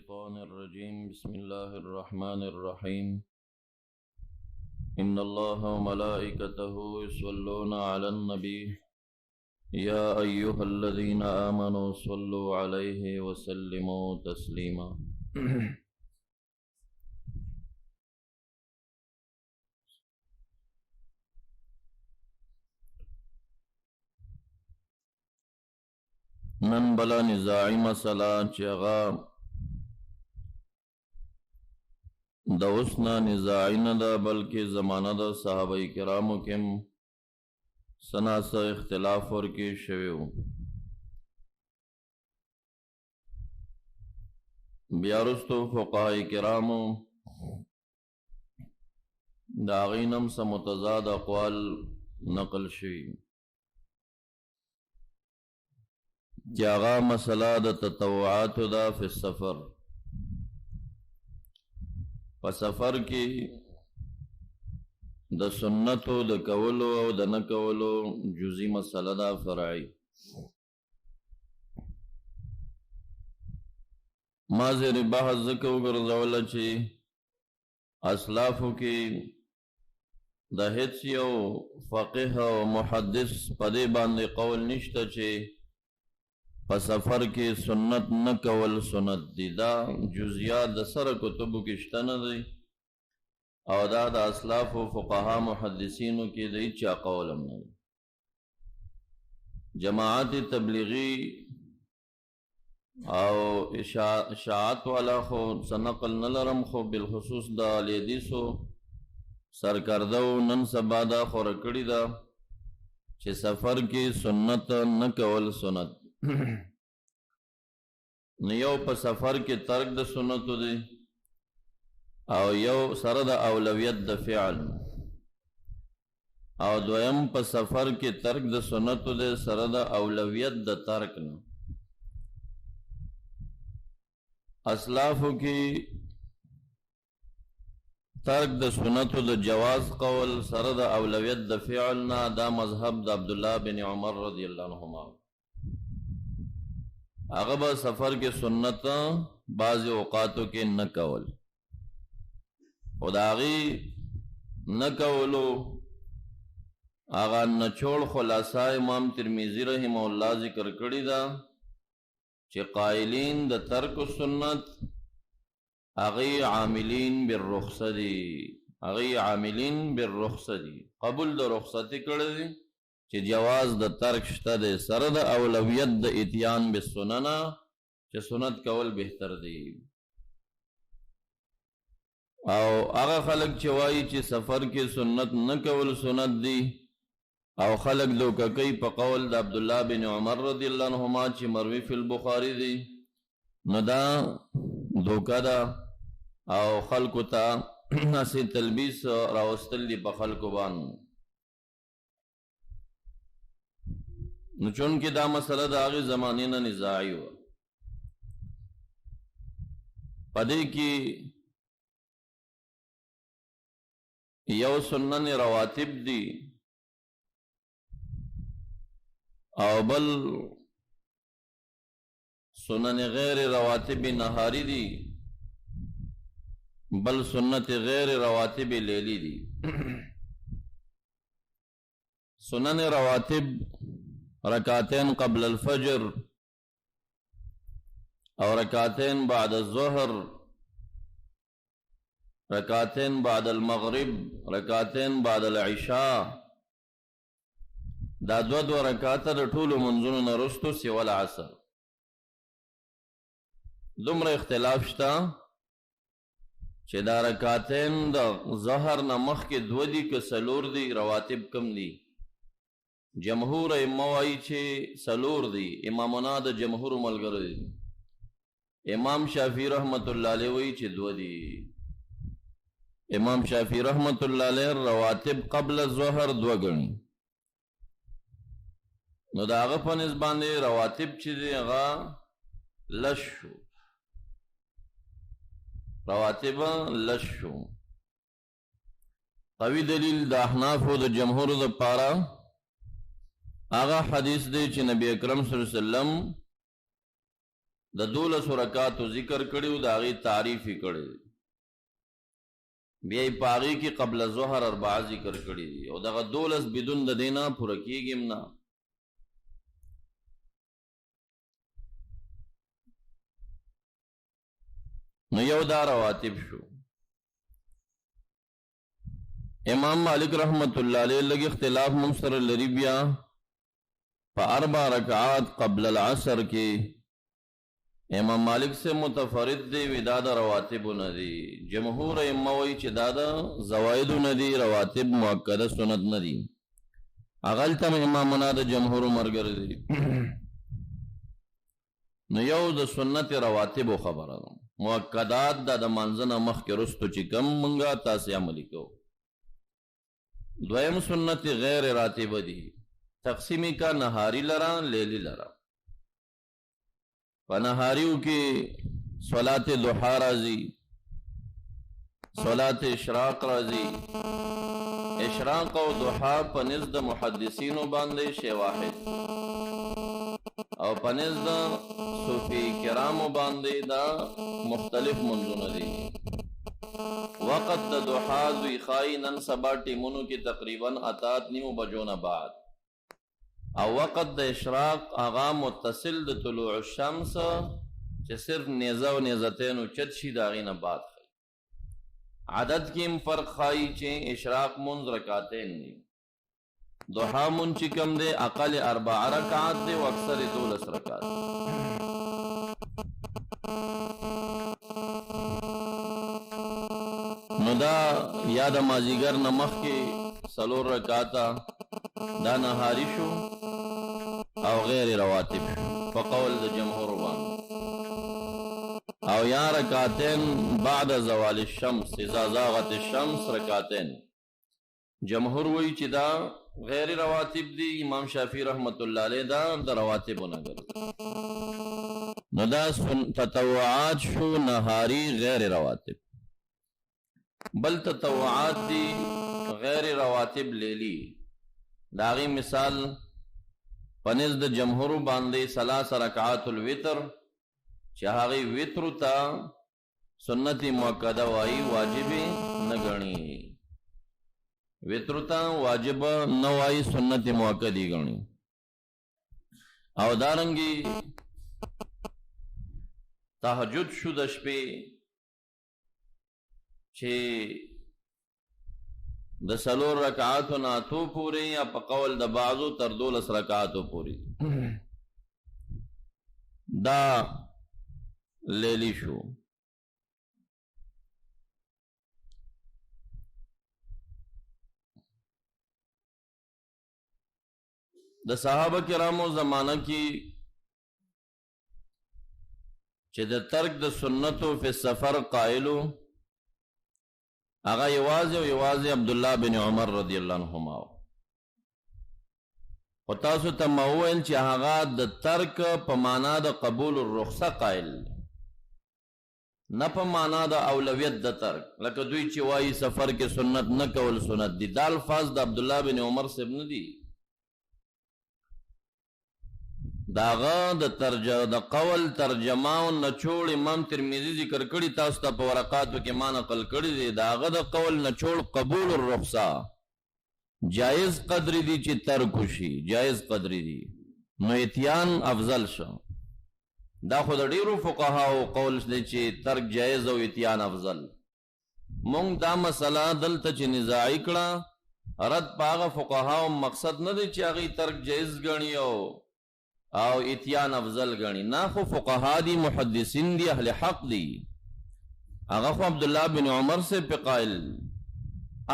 الشيطان الرجيم بسم الله الرحمن الرحيم إن الله وملائكته يصلون على النبي يا أيها الذين آمنوا صلوا عليه وسلموا تسليما نن بلا نزاعی مسئلہ چیغا دا اسنا نزاعی ندا بلکہ زمانہ دا صحابہ کرامو کم سناسا اختلاف ورکی شویو بیارستو فقہائی کرامو دا غینم سا متضاد اقوال نقل شوی جاغا مسئلہ دا تطوعات دا فی السفر پا سفر کی دا سنتو دا کولو او دا نکولو جزی مسئلہ دا فرعی مازر بحث ذکو گرزولا چی اسلافو کی دا حدثی او فقہ و محدث پدے باندے قول نشتا چی پا سفر کی سنت نکول سنت دی دا جزیات دا سر کتبو کشتن دی او دا اسلاف و فقہا محدثینو کی دا اچھا قولم دی جماعت تبلیغی او اشاعت والا خو سنقل نلرم خو بالخصوص دا لیدیسو سرکردو نن سبا دا خورکڑی دا چھ سفر کی سنت نکول سنت نیو پا سفر کے ترک دا سنتو دی او یو سر دا اولویت دا فعل او دویم پا سفر کے ترک دا سنتو دی سر دا اولویت دا ترک نا اسلافو کی ترک دا سنتو دا جواز قول سر دا اولویت دا فعل نا دا مذہب دا عبداللہ بن عمر رضی اللہ عنہما اغبا سفر کے سنت بعض اوقاتوں کے نکول خداغی نکولو آغا نچوڑ خلاصہ امام ترمذی رحمہ اللہ ذکر کری دا چی قائلین دا ترک سنت اغی عاملین بالرخصدی قبول دا رخصتی کردی چی جواز دا ترک شتا دے سر دا اولویت دا اتیان بالسننا چی سنت کول بہتر دی او آغا خلق چوائی چی سفر کی سنت نکول سنت دی او خلق دو ککی پا قول دا عبداللہ بن عمر رضی اللہ عنہما چی مروی فی البخاری دی ندا دھوکا دا او خلقو تا اسی تلبیس راوستل دی پا خلقو بان نو چونکہ دا مسئلہ دا آغی زمانینا نزاعی ہوا پدے کی یو سنن رواتب دی او بل سنن غیر رواتب نہاری دی بل سنت غیر رواتب لیلی دی سنن رواتب رکعتین قبل الفجر اور رکعتین بعد الظہر رکعتین بعد المغرب رکعتین بعد العشاء دا دو رکعت دا طول منزون نرستو سوى العصر دمر اختلاف شتا چه دا رکعتین دا ظہر نمخ کے دو دی کسلور دی رواتب کم دی جمہور اموائی چھے سلور دی امامنا دا جمہور ملگر دی امام شافی رحمت اللہ علیہ وی چھے دو دی امام شافی رحمت اللہ علیہ رواتب قبل الظہر دو گنی نو دا آغا پنیز باندے رواتب چھے دی آغا لشو رواتب لشو قوی دلیل دا احناف و دا جمہور دا پارا آغا حدیث دے چی نبی اکرم صلی اللہ علیہ وسلم د 12 رکعاتو ذکر کړیو د هغې تعریف یې کړی دی بیا یې په هغې کې قبل ظهر 4 ذکر کړي دي او دغه 12 بدون د دې نه پوره کېږي هم نه نو یو دا رواتب شو امام مالک رحمت اللہ علیہ لگی اختلاف ممسر لری بیا پا 4 رکعات قبل العصر کی امام مالک سے متفرد دی وی دادا رواتب ندی جمهور اموی چی دادا زوائد ندی رواتب مؤکد سنت ندی اغلتم امامنا دا جمهور مرگر دی نو یو دا سنت رواتب خبر مؤکدات دا منزن مخ کے رستو چی کم منگا تاسی عملی کو دویم سنت غیر راتب دی تقسیمی کا نہاری لرا لیلی لرا پنہاریوں کی صلاة ضحا رازی صلاة اشراق رازی اشراق و ضحا پنزد محدثین و باندے شے واحد او پنزد صوفی کرام و باندے دا مختلف منزون دی وقت دا ضحا دوی خائی نن سبا ٹیمونو کی تقریباً 8:30 بجون بعد او وقت دا اشراق آغا متصل دا طلوع الشمس چه صرف نیزہ و نیزتین و چد شی داغین بعد خی عدد کیم فرق خائی چه اشراق منز رکاتین دی ضحا من چکم دے اقل 4 رکعات دے و اکثر 12 رکعات نو دا یاد مازیگر نمخ کی سلور رکاتا دا نهاری شو او غیر رواتب فقول دا جمهور بان او یا رکاتین بعد زوال الشمس اذا زاغت الشمس رکاتین جمهور وی چی دا غیر رواتب دی امام شافی رحمت اللہ علیہ دا رواتب نگر نو دا تطوعات شو نهاری غیر رواتب بل تطوعات دی غیر رواتب لیلی داغی مثال پنزد جمهور باندے 3 رکعات الوتر چاہاگی وتر تا سنت مؤکدہ وائی واجب نگنی وتر تا واجب نوائی سنت مؤکدی گنی او دارنگی تہجد شدش پہ چھے د سلور رکعاتو ناتو پوری یا پا قول د بعضو تر 12 رکعاتو پوری دا لیلی شو د صحابہ کرامو زمانہ کی چه د ترک د سنتو فی سفر قائلو آغا یوازی عبداللہ بن عمر رضی اللہ عنہما و تاسو تمویل چی آغا د ترک پا مانا د قبول الرخصہ قائل نا پا مانا د اولویت د ترک لکه دوی چی وائی سفر کے سنت نکول سنت دی دا الفاظ د عبداللہ بن عمر سے ابن دی داغا د قول ترجماو نچوڑ امام ترمیزی ذکر کری تاستا پا ورقاتو کے معنی قل کری دی داغا دا قول نچوڑ قبول الرخصہ جائز قدری دی چی ترکوشی جائز قدری دی نو اتیان افضل شا دا خود دیرو فقہاو قول دی چی ترک جائز و اتیان افضل مونگ دا مسئلہ دلتا چی نزاعی کڑا رد پاغا فقہاو مقصد ندی چی آغی ترک جائز گنی او اتیان افضل گنی نا خو فقہا دی محدثین دی اہل حق دی آغا خو عبداللہ بن عمر سے پہ قائل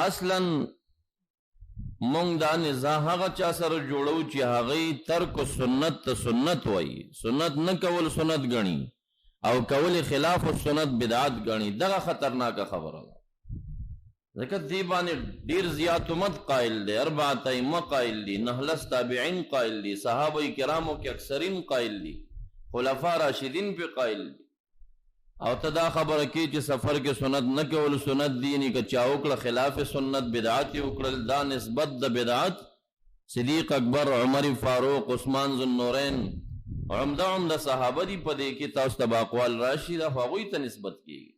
اصلا مونگ دا نزا آغا چا سر جوڑو چی آغی ترک سنت سنت وائی سنت نکول سنت گنی او کول خلاف سنت بدعات گنی دغا خطرناک خبر ہے ذکر دیبانی دیر زیاد امت قائل دے 4 ائمہ قائل دی 9 تابعین قائل دی صحابہ کراموں کے اکثرین قائل دی خلفاء راشدین پہ قائل دی او تدا خبر کی چی سفر کے سنت نکول سنت دینی کا چاوکڑ خلاف سنت بدعاتی اکڑل دا نسبت دا بدعات صدیق اکبر عمر فاروق عثمان ذو النورین عمده صحابه دی په دې کې تاسو ته اقوال راشي دا هغوی ته نسبت کیږي.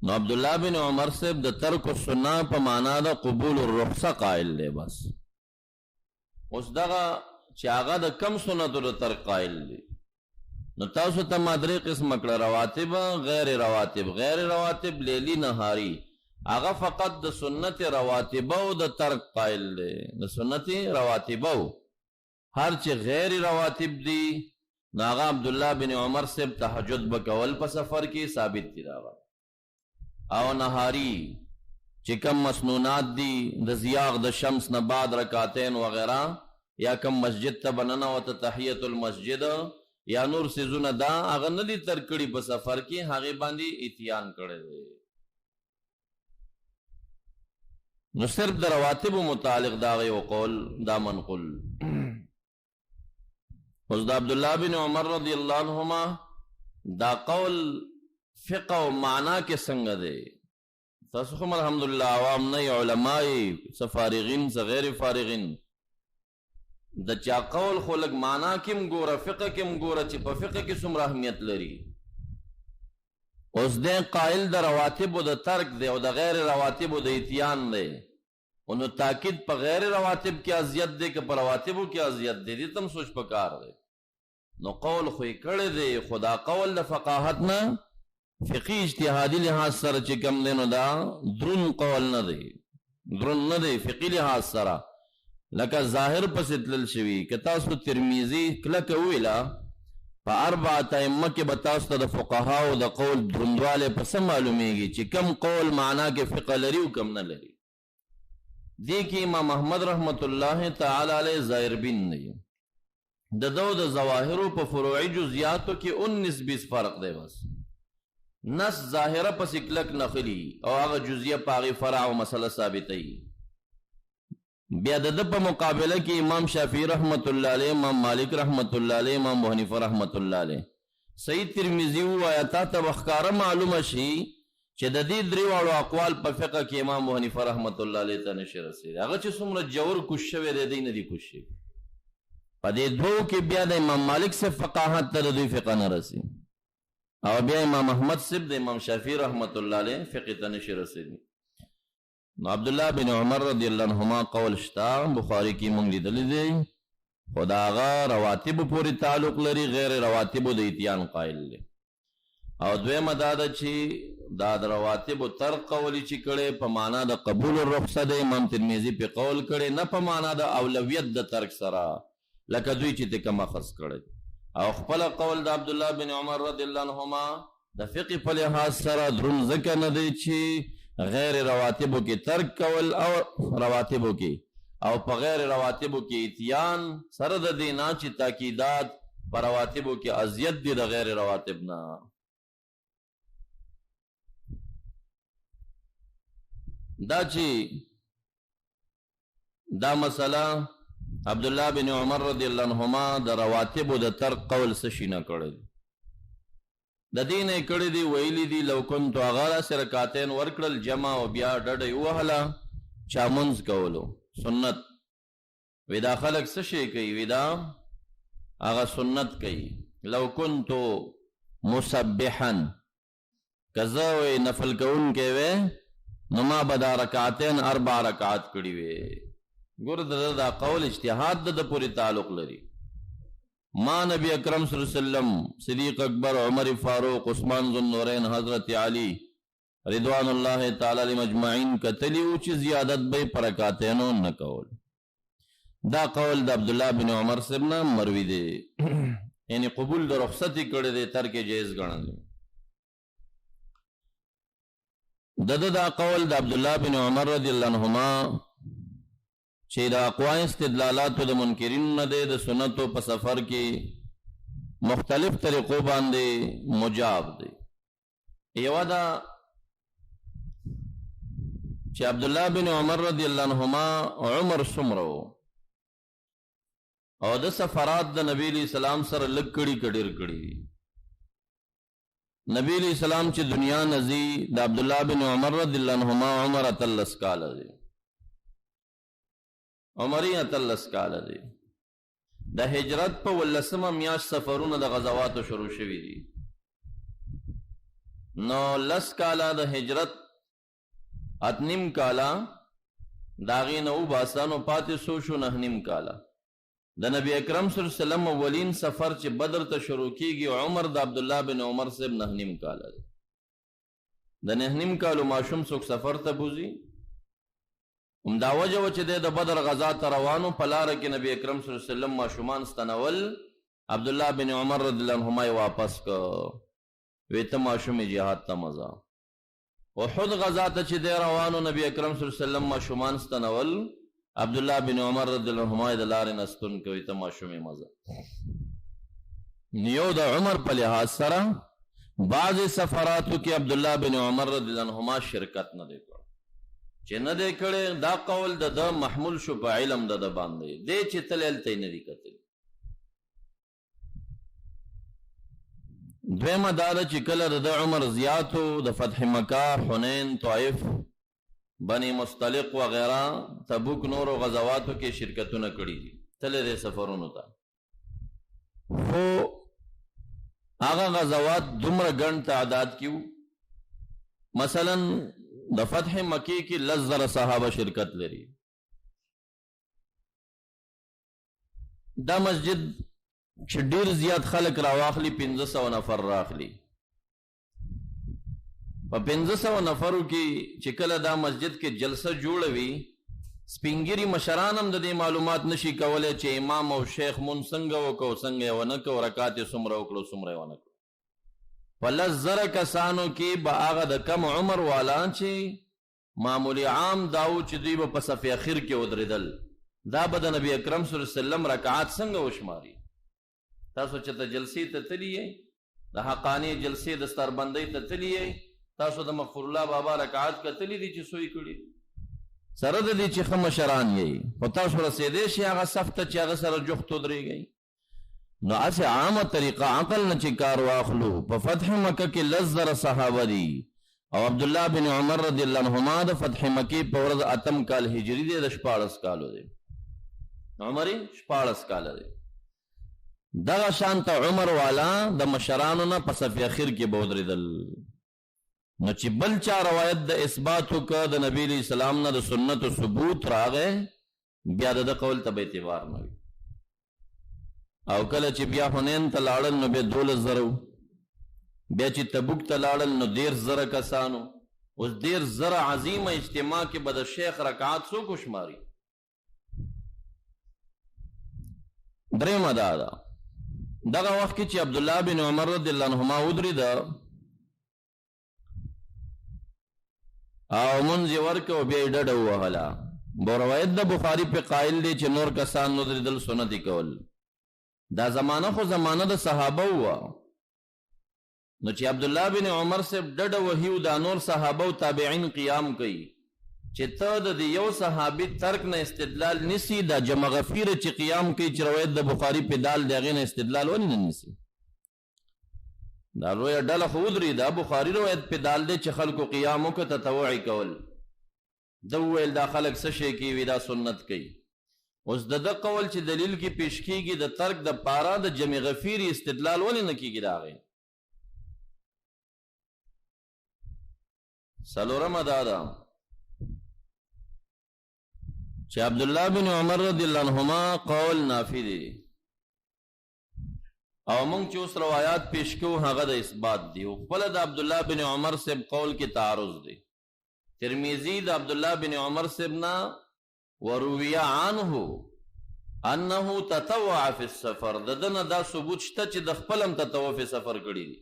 نو عبداللہ بن عمر سے د ترک السنہ په معنا د قبول الرخصه قائل دی. بس اوس دغه چې هغه د کم سنتو د ترک قائل دی نو تاسو ته ما درې قسمه کړه، رواتب، غیر رواتب. غیر رواتب لیلی نهاری، هغه فقط د سنت رواتب او د ترک قائل دی، د سنت رواتب. هر چې غیر رواتب دی نو هغه عبداللہ بن عمر سے تهجد بکول په سفر کې ثابت دی. راغلی او نهاری چې کم مسنونات دی د زیاغ د شمس نه بعد رکعتین وغیرہ، یا کم مسجد ته بننه وته تحیت المسجد یا نور سيزونه دا هغه نه دي تر کړي په سفر کې، هغه باندې اتیان کړي دي. نو صرف د رواتب متعلق دا غي قول دا منقول. اوس د عبداللہ بن عمر رضی اللہ عنہما دا قول فقہ و معنی کے سنگ دے. تاسو خو الحمدللہ عوام نه علماء څه فارغین څه غیر فارغین د چا قول خو لږ معنی کم ګوره فقہ کم ګوره چې په فقہ کې څومره اهمیت لري. اوس دې قائل د رواتب د ترک دی او د غیر رواتب د اتیان دی، نو تاکید په غیر رواتب کې اذیت دی که په رواتبو کې اذیت دی، دې تم سوچ پکار دی. نو قول خو یې کړی دی، خدا قول د فقاهت نه فقی اجتهادی لحاظ سره چې کم دی نو دا درون قول نه دی، درون نه دی فقی لحاظ سره. لکه ظاهر پسې تلل شوي که تاسو ترمیزی کلکه ویلا په اربعه ائمه کې به تاسو ته د فقهاو د قول دروندوالی په څه معلومیږي چې کم قول معنا کې فقه لري او کم نه لري. دې کې امام احمد رحمت الله تعالی علیه ظاهر بین دی، د دو د ظواهرو په فروعي جزئیاتو کې 19-20 فرق دی. بس نس ظاهره پس کلک نخلی او هغه جزئیه پاغي فرع او مسله ثابتයි. بیا د په مقابله کې امام شافعی رحمت الله علیه، امام مالک رحمت الله علیه، امام ابو حنیفه رحمت الله علیه. صحیح ترمذی وایا تا بخکاره معلومه شي چې د دې درې واړو اقوال په فقه کې امام ابو حنیفه رحمت الله علیه ته نشي رسیدي. هغه چې څومره جوور کوش شوی دی نه دی کوش شوی. په دې دوه کې بیا د امام مالک سے فقاهت تر دوی فقه نه رسی او بیا امام احمد سب د امام شافعی رحمت الله علیه فقه ته نشي رسیدي. نو عبداللہ بن عمر رضی اللہ عنہما قول شتا بخاری کی مونږ لیدلی دی، خدا هغه رواتب پورې تعلق لري، غیر رواتب د اتیان قائل دی. او دویمه دا ده چې دا د رواتب ترک قولی چې کړي په معنا د قبول الرخصه د امام ترمذی په قول کړي، نه په معنا د اولویت د ترک سره لکه دوی چې ته کوم اخذ کړي. او خپل قول د عبداللہ بن عمر رضی اللہ عنہما د فقه په لحاظ سره درون ځکه نه دی چې غیر رواتبو کې ترک کول او رواتبو کې او په غیر رواتبو کې اتیان سره د دې نه چې تاکیدات په رواتبو کې اذیت دي د غیر رواتب نه. دا چې دا مسله عبداللہ بن عمر رضی اللہ عنہما د رواتب د ترک قول سشی نه کړی، د دین کړی دی ویلی دی لو کنتو اغارا سے رکعتین ورکړل جمع او بیا ډډې وهله چا منځ کولو سنت. ودا خلق سشی کوي، ودا هغه سنت کوي. لو کنتو مسبحا کزا وی نفل کون کې وی نو ما بدا رکعتین 4 رکعات کړي وی. ګور دا قول اجتهاد د پوری تعلق لري. ما نبی اکرم صلی اللہ علیہ وسلم، صدیق اکبر، عمر فاروق، عثمان ذو النورین، حضرت علی رضوان اللہ تعالی علیہم اجمعین کتلیو چې زیادت به پرکاتینو نه کول. دا قول د عبداللہ بن عمر سبنا مروی دی، یعنی قبول د رخصتی کړی دی، ترک جایز ګڼل دی. دا قول د عبداللہ بن عمر رضی اللہ عنہما چې دا اقوال استدلالاتو د منکرین نه دی، د سنتو په سفر کې مختلف طریقو باندې مجاب دی. یو دا چې عبداللہ بن عمر رضی اللہ عنہما عمر سمرو او د سفرات د نبی علیہ السلام سره لږ کړي کډیر کړي. نبی علیہ السلام چې دنیا نزی د عبداللہ بن عمر رضی اللہ عنہما عمر اتلس کال دی، عمری اتلس کال دی. د هجرت په 18 میاشت سفرونه د غزواتو شروع شوي دي، نو 10 کاله د هجرت 8 کاله داغې نه وباسانو پاتې سو شو 9 کاله. د نبی اکرم صلی الله علیه وسلم اولین سفر چې بدر ته شروع کیږي عمر د عبدالله بن عمر صاحب 9 کاله دی. د 9 کالو ماشوم څوک سفر ته بوزي، همدا وجه و چې د بدر غزا ته روانو په لاره کې نبی اکرم صلی الله علیه وسلم ماشومان ستنول، عبدالله بن عمر رضی الله عنهما یې واپس که وی ته ماشوم جهاد ته مزه. احد غزا ته چې دی روانو نبی اکرم صلی الله علیه وسلم ماشومان ستنول، عبدالله بن عمر رضی الله عنهما د لارې نه ستون کوي ته ماشوم مزه. یو د عمر په لحاظ سره بعض سفراتو کې عبدالله بن عمر رضی الله عنهما شرکت نه دی کړی، چې نه دی کړی دا قول د محمول شو په علم د باندې دی چې تل هلته یې نه دي کتلي. دویمه دا ده چې کله د عمر زیاتو د فتح مکه، حنین، طائف، بنی مستلق وغیرہ، تبوک، نور و غزواتو کې شرکتونه کړي دي، تللی دی سفرونو ته. خو هغه غزوات دومره ګڼ تعداد کې وو، مثلا د فتح مکی کې 10,000 صحابه شرکت لري. دا مسجد چې ډیر زیات خلک راواخلي 500 نفر راخلي، په 500 نفرو کې چې کله دا مسجد کې جلسه جوړوي، سپینګری مشران هم د دې معلومات نشي کولای چې امام او شیخ مون څنګه وکړو، څنګه یې ونه کړو، رکعات یې څومره وکړو، څومره یې ونه کړو. په 10,000 کسانو کې به هغه د کم عمر والا چې معمولی عام داو چې دوی به په صف اخر کې ودرېدل، دا به د نبی اکرم صلی الله علیه وسلم رکعات څنګه وشماري. تاسو چې ته جلسې ته تللی یې، د حقانی جلسې د ستربندۍ ته تللی یې، تاسو د مغفور الله بابا رکعات کتلی دي چې سوی کړي سره د دې چې ښه مشران یې، خو تاسو رسېدی شي هغه صف ته چې هغه سره جفت ودرېږئ. نو هسې عامه طریقه عقل نه چې کار واخلو. په فتح مکه کې 10,000 صحابه دي او عبدالله بن عمر رضی الله عنهما د فتح مکې په ورځ 8 کال هجري دی، د 14 کالو دی، عمر 14 کاله دی. دغه شانته عمر والا د مشرانو نه په صف اخر کې به ودرېدل. نو چې بل چا روایت د اثبات وکړه د نبی علیہ السلام نه د سنت و ثبوت راغی، بیا د قول ته به اعتبار نه وي. او کله چې بیا حنین ته لاړل نو بیا 12,000، بیا چې تبوک ته لاړل نو 13,000 کسانو. اوس 13,000 عظیمه اجتماع کې به د شیخ رکعات څوک وشماري. درېمه دا ده دغه وخت کې چې عبدالله بن عمر رضی الله عنهما ودرېده او منځ یې ورکړه او بیا یې ډډه ووهله. روایت د بخاري په قایل دی چې نور کسان ودرېدل سنت یې کول. دا زمانه خو زمانه د صحابه وه، نو چې عبدالله بن عمر صاحب ډډه وهي او دا نور صحابه او تابعین قیام کوي چې ته د یو صحابي ترک نه استدلال نسی، دا جمع غفیره چې قیام کوي چې روایت د بخاري په دال د هغې نه استدلال ولې نه نیسي. دا لویه ډله خو ودرېده، بخاري روایت په دال دی چې خلکو قیام وکړه تطوعي کول. ده وویل دا خلک څه شی کوي، دا سنت کوي. اوس د ده قول چې دلیل کې پیش کیږي د ترک د پاره د جمع غفیري استدلال ولې نه کیږي د هغې. څلورمه دا ده چې عبدالله بن عمر رضی الله عنهما قول نافی دی او مونږ چې اوس روایات پیش کوو هغه د اثبات دی. او خپله د عبدالله بن عمر صاحب قول کې تعارض دی. ترمذی د عبدالله بن عمر صاحب نه وروی عنه انه تطوع فی السفر، د ده نه دا ثبوت شته چې د خپل هم تطوع فی سفر کړي دي.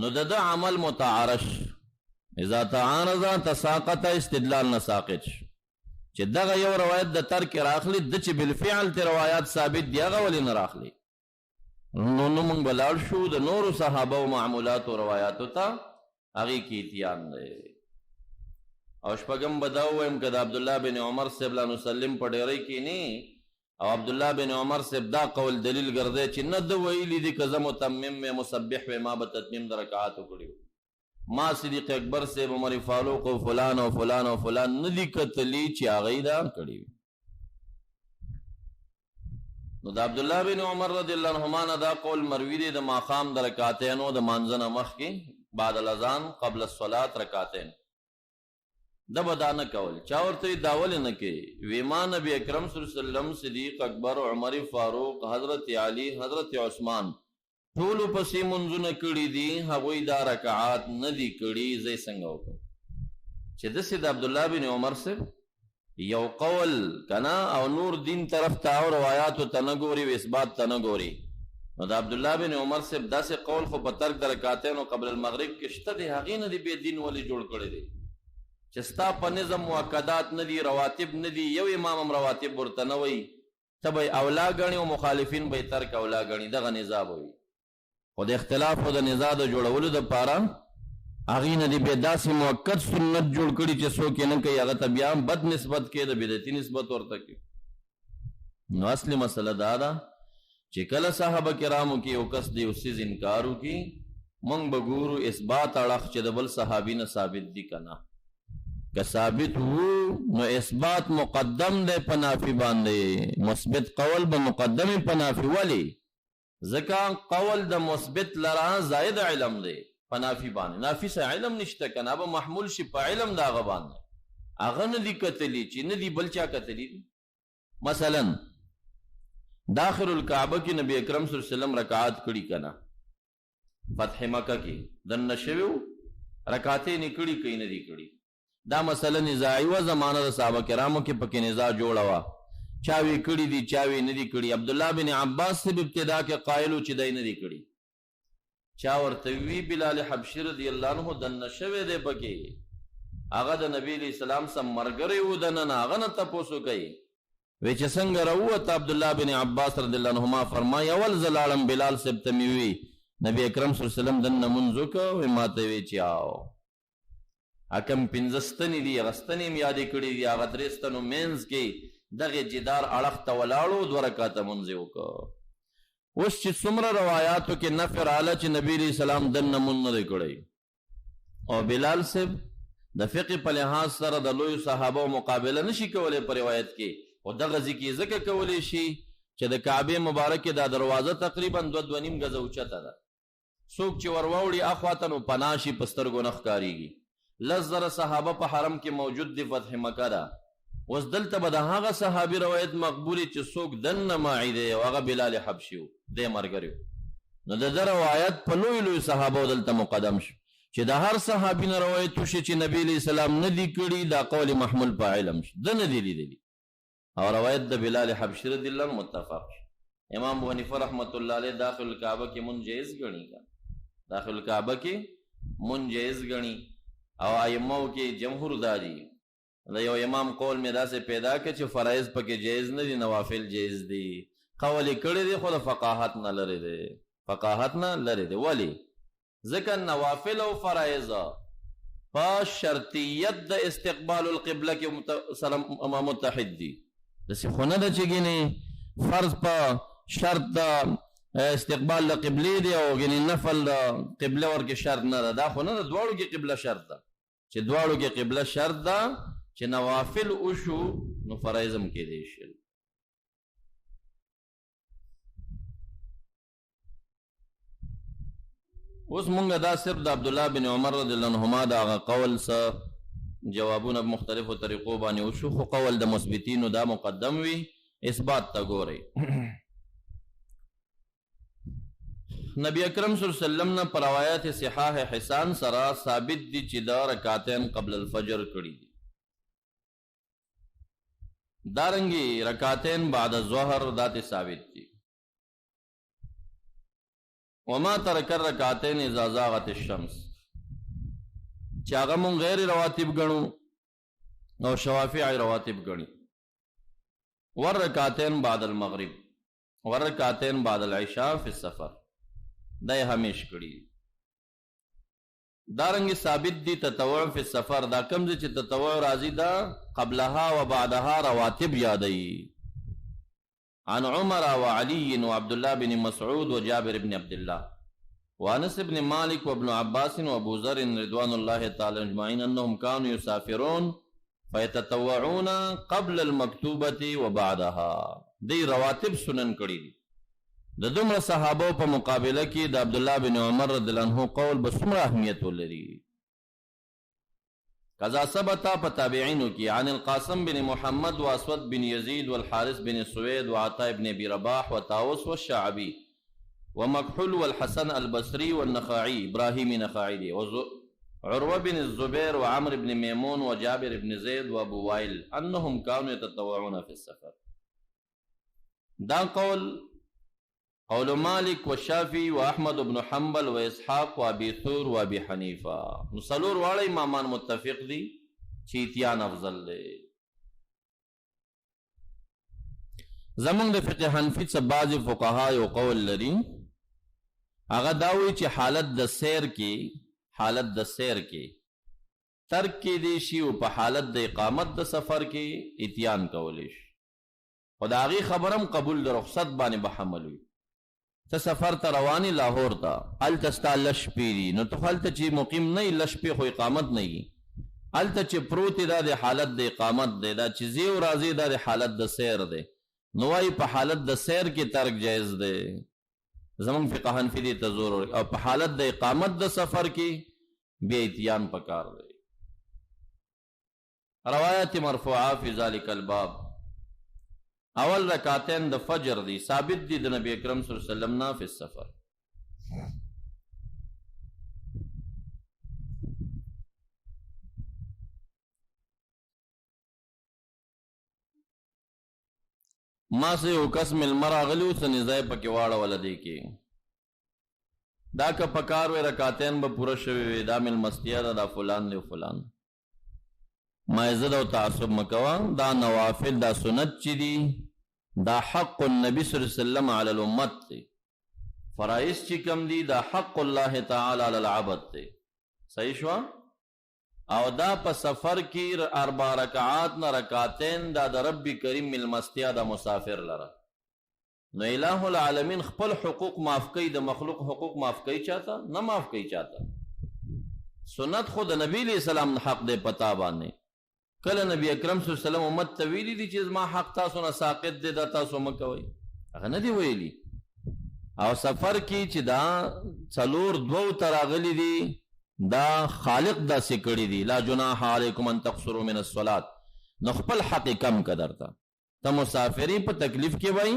نو د ده عمل متعارش اذا تعارض تساقط استدلال نه ساقط شو. چې دغه یو روایت د ترک راخلی د چې بالفعل ته روایات ثابت دی هغه ولې نه راخلی. نو موږ به لاړ شو د نورو صحابه او معمولات او روایاتو ته، هغې کې اتیان دی. او شپږم به دا ووایم که د عبدالله بن عمر صاحب لا نسلم په ډیرۍ کې نه او عبدالله بن عمر صاحب دا قول دلیل ګرځی چې نه ده ویلي دي که زه متمم وی مسبح وی ما به تتمیم د رکعاتو کړي، ما صدیق اکبر صاحب عمر فاروق او فلان او فلان او فلان نه دي کتلي چې هغوی دا کړي وي. نو د عبدالله بن عمر رضی الله عنهما نه دا قول مروي دی د ماخام د رکعتینو د مانځنه مخکې بعد الاذان قبل الصلاه رکعتین دا بدا نه کول چا ورته داول نه کوي ویما نبی اکرم صلی الله علیه وسلم صدیق اکبر عمر فاروق حضرت علی حضرت عثمان ټول پسې منځونه کړي دي هغوی دا رکعات نه دي کړي زې څنګه وکړو چې دسې د عبدالله بن عمر سے یو قول کنا او نور دین طرف ته او روایات ته نه ګوري او اثبات ته نه ګوري نو د عبدالله بن عمر سے داسې قول خو په ترک د رکعتین قبل المغرب کې شته دی هغې نه دی بې دین ولې جوړ کړی دی چې ستا په نظم مؤکدات نه دي رواتب نه دي یو امام هم رواتب ورته نه وایي ته به اولا ګڼي او مخالفین به یې ترک اولا ګڼي دغه نظا به وي خو د اختلاف او د نظا د جوړولو دپاره هغې نه دې بیا داسې موقت سنت جوړ کړي چې څوک یې نه کوي هغه ته بیا هم بد نسبت کې د بدعتي نسبت ورته کوي نو اصلي مسله دا ده چې کله صحابه کرامو کې یو کس د یو څیز انکار وکړي موږ به ګورو اثبات اړخ چې د بل صحابي نه ثابت دي که نه که ثابت وو نو اثبات مقدم دی په نافي باندې مثبت قول به مقدم په نافي ولې ځکه قول د مثبت لره زائد علم دی په نافي باندې نافي سه علم نشته کنه به محمول شي په علم د هغه باندې هغه نه دي کتلي چې نه دي بل چا کتلي مثلا داخل الکعبه کې نبی اکرم صلی الله علیه وسلم رکعات کړي کنه فتح مکه کې دنه شویو رکعتین کړي کین نه دي کړي دا مثلا نزاعي و زمانه د صحابه کرامو کې پکې نزاع جوړه وا چاوي کړي دي چاوي نه دي کړي عبد الله بن عباس سے ابتدا کې قائلو چې دای نه دي کړي چا ورته وی بلال حبشي رضی الله عنه دنه شوی دی پکې هغه د نبی علیہ السلام سم مرګري و دنه هغه نه تاسو کوي وی چې څنګه راووت عبد الله بن عباس رضی الله عنهما فرمای اول زلالم بلال سب تمیوي نبی اکرم صلی الله علیه وسلم دنه منځو کو ماته وی چاو حکم پنځستنی دی غستنی یاد کړی دی هغه درستنو مینز کې دغه جدار اړخ ته ولاړو دوه رکعاته منځ وکړو اوس چې څومره روایاتو کې نفر اعلی چې نبی علیہ السلام دنه مون نه کړی او بلال صاحب د فقه په لحاظ سره د لوی صحابه مقابله نشي کولای په روایت کې او دغه ځکه ځکه کولی شي چې د کعبه مبارکه د دروازه تقریبا 2.5 غزه اوچته ده څوک چې ورواوړي اخواته نو پناشي پسترګو نخ کاریږي لزر صحابه په حرم کې موجود دی فتح مکه ده اوس دلته به د هغه صحابي روایت مقبولي چې څوک دنه ماعی دی او هغه بلال حبشي و دی مرګري نو د روایت په لوی لوی صحابه دلته مقدم شو چې د هر صحابي نه روایت وشي چې نبی علیہ السلام نه دی کړي دا قول محمول په علم شي د نه دی لیدلی او روایت د بلال حبشي رضی الله عنه متفق امام ابو حنیفه رحمت الله علیه داخل الکعبه کې منجیز غني داخل الکعبه کې منجیز غني او ائمه کې جمهور داري دا یو امام قول می داسې پیدا کړ چې فرایض پکې جایز نه دي نوافل جایز دي قول کړي دي خو د فقاهت نه لري دي فقاهت نه لري دي ولی ځکه نوافل او فرایض په شرطیت د استقبال القبله کې متحد دي داسې خو نه ده چې ګینې فرض په شرط د استقبال د قبلې دی او ګینې نفل د قبله ورکې شرط نه ده دا خو نه ده دواړو کې قبله شرط ده چې دواړو کې قبله شرط ده چې نوافل وشو نو فرایض هم کېدی شي اوس مونږ دا صرف د عبدالله بن عمر رضی الله عنهما د هغه قول څه جوابونه په مختلفو طریقو باندې وشو خو قول د مثبتینو دا مقدم وي اثبات ته ګورئ نبی اکرم صلی الله علیه وسلم نه پر روایت صحاح حسان سره ثابت دي چې دا رکعتین قبل الفجر کړي دي دارنګي رکعتین بعد الظهر ذات ثابت دي وما ترک الرکعتین اذا زاغت الشمس چې هغه مونږ غیر رواتب ګڼو او شوافعي رواتب ګڼي ورکعتین بعد المغرب ورکعتین بعد العشاء فی السفر دا یې همیش کړي دارنګي ثابت دي تطوع فی السفر دا کم دي چې تطوع راځي دا قبلها و بعدها رواتب یادي عن عمر وعلي وعبد الله بن مسعود وجابر بن عبد الله وانس بن مالك وابن عباس وابو ذر رضوان الله تعالى اجمعين انهم كانوا يسافرون فيتطوعون قبل المكتوبة وبعدها دی رواتب سنن کړي دي. د دومره صحابه په مقابله کې د عبد الله بن عمر رضی الله عنه قول به څومره اهمیت ولري. قضا ثبت په تابعینو کې عن القاسم بن محمد واسود بن يزيد والحارث بن سويد وعطاء بن ابي رباح وطاووس والشعبي ومكحول والحسن البصري والنخعي ابراهيم نخعي وعروة بن الزبير وعمر بن ميمون وجابر بن زيد وابو وائل انهم كانوا يتطوعون في السفر. دا قول مالك والشافعي واحمد بن حنبل واسحاق وابي ثور وابي حنيفه. نصلور واړه امامان متفق دي چې اتيان افضل دی. زمونږ د فقه حنفي څخه بعض فقها یو قول لري، هغه دا وایي چې حالت د سیر کې ترک کې دی شي او په حالت د اقامت د سفر کې اتيان کولی شي. خو د هغې خبرم قبول د رخصت باندې به حمل وي. ته سفر ته رواني لاهور ته، هلته ستا لس شپې دي، نو ته هلته چې مقیم نه یي، لس شپې خو اقامت نه وي. هلته چې پروت دا د حالت د اقامت دی، دا چې ځې او راځې دا د حالت د سیر دی، نو وایي په حالت د سیر کې ترک جایز دی. زمونږ فقه حنفي دې ته زور ورکوي، او په حالت د اقامت د سفر کې بیا اتيان پکار دی. روایت مرفوعه فی ذلک الباب. اول رکعتین د فجر دی، ثابت دی د نبی اکرم صلی الله علیه وسلم نه فی السفر. ما سے یو کس ملمر اغلی اوس نزای پکې واړوله دی کې دا که پکار وی رکعتین به پوره شوي وي، دا ملمستیا ده، دا فلان دی فلان. ما عزت او تعصب مکوه، دا نوافل دا سنت چې دي دا حق النبی صلی اللہ علیہ وسلم علی الامت تے. فرائض چی کم دی دا حق اللہ تعالی علی العبد تے. صحیح شوا؟ او دا پا سفر کی 4 رکعات نا رکعتین دا دا رب کریم ملمستیا دا مسافر لرا. نو الہ العالمین خپل حقوق معاف کئی، دا مخلوق حقوق معاف کئی چاہتا؟ نہ معاف کئی چاہتا. سنت خود نبی علیہ السلام حق دے پتا بانے. کله نبی اکرم صلی الله علیه وسلم امت ته ویلي دي چې زما حق تاسو نه ساقط دی، دا تاسو مه کوئ؟ هغه نه دی ویلي. او سفر کې چې دا څلور دوو ته راغلي دي، دا خالق داسې کړي دي لا جناح علیکم ان تقصروا من الصلاة. نو خپل حق کم که درته، ته مسافری په تکلیف کې وای،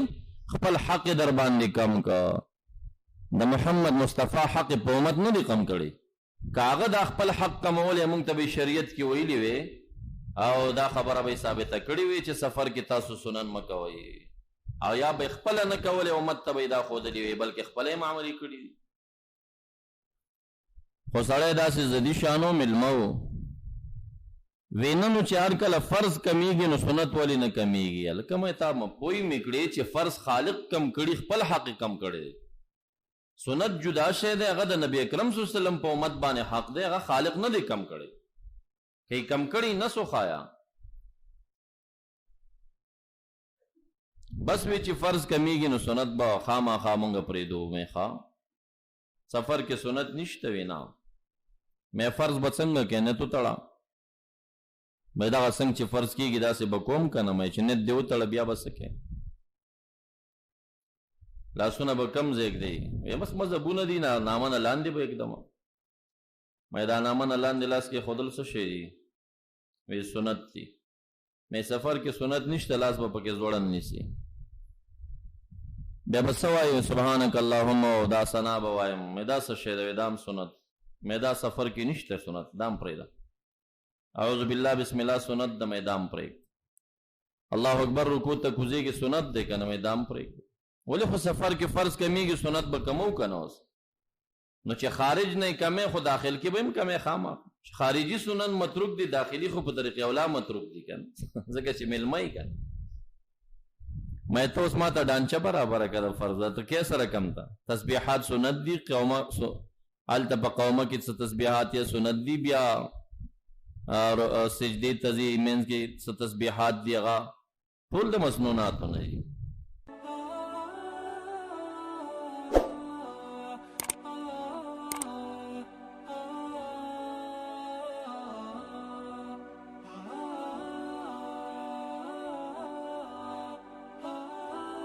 خپل حق در باندې کم که. د محمد مصطفی حق په امت نه دی کم کړي. که هغه دا خپل حق کمول یې موږ ته به شریعت کې ویلي وی او دا خبره به ثابته کړي وي چې سفر کې تاسو سنن مکوئ، او یا به خپله نه کولې امت ته به دا ښودلي وي، بلکې خپله یې معاملې کړي دي. خو سړی داسې زدي شانو مېلمه و وی نه نو چې هر کله فرض کمیږي نو سنت ولې نه کمیږي؟ هلکه مې تا پوی مې کړې چې فرض خالق کم کړي، خپل حق کم کړی. سنت جدا شی دی، هغه د نبی اکرم صلی الله علیه وسلم په امت باندې حق دی، هغه خالق نه دی کم کړی. کئی کم کڑی نہ سو خایا بس ویچی فرض کمیگی نو سنت با خاما خامونگا پریدو میں خواہ سفر کے سنت نشتوی نا میں فرض بسنگا کہنے تو تڑا میں دا سنگ چی فرض کی گی دا سے بکوم کنا میں چی نت دیو تڑا بیا بسکے لاسونا بکم زیگ دی بس مذہبون دی نا نامن الان دی با ایک دم میں دا نامن الان دی لاس کے خودل سو شیری وی سنت تی میں سفر کی سنت نشتا لاس با پکی زوڑن نیسی بیا بسوائی سبحانک اللہم و دا سنا بوائیم میں دا سشید وی دام سنت میں دا سفر کی نشتا سنت دام پریدا اعوذ باللہ بسم اللہ سنت دا میں دام پرید اللہ اکبر رکو تا کزی کی سنت دے کنا میں دام پرید ولی خو سفر کی فرض کمی کی سنت با کمو کنوز نو چې خارج نه کمه خو داخل کې به هم کمه خامه خارجي سنن متروک دي، داخلي خو په طریقې اولا متروک دي کنه ځکه چې ملمای کنه مې ته اوس ماته ډانچه برابر کړه فرض ته کې سره کم تا تسبیحات سنت دي، قومه الته په قومه کې تسبیحات یا سنت دي، بیا سجدي تزي منځ کې تسبیحات دي، هغه ټول د مسنونات نه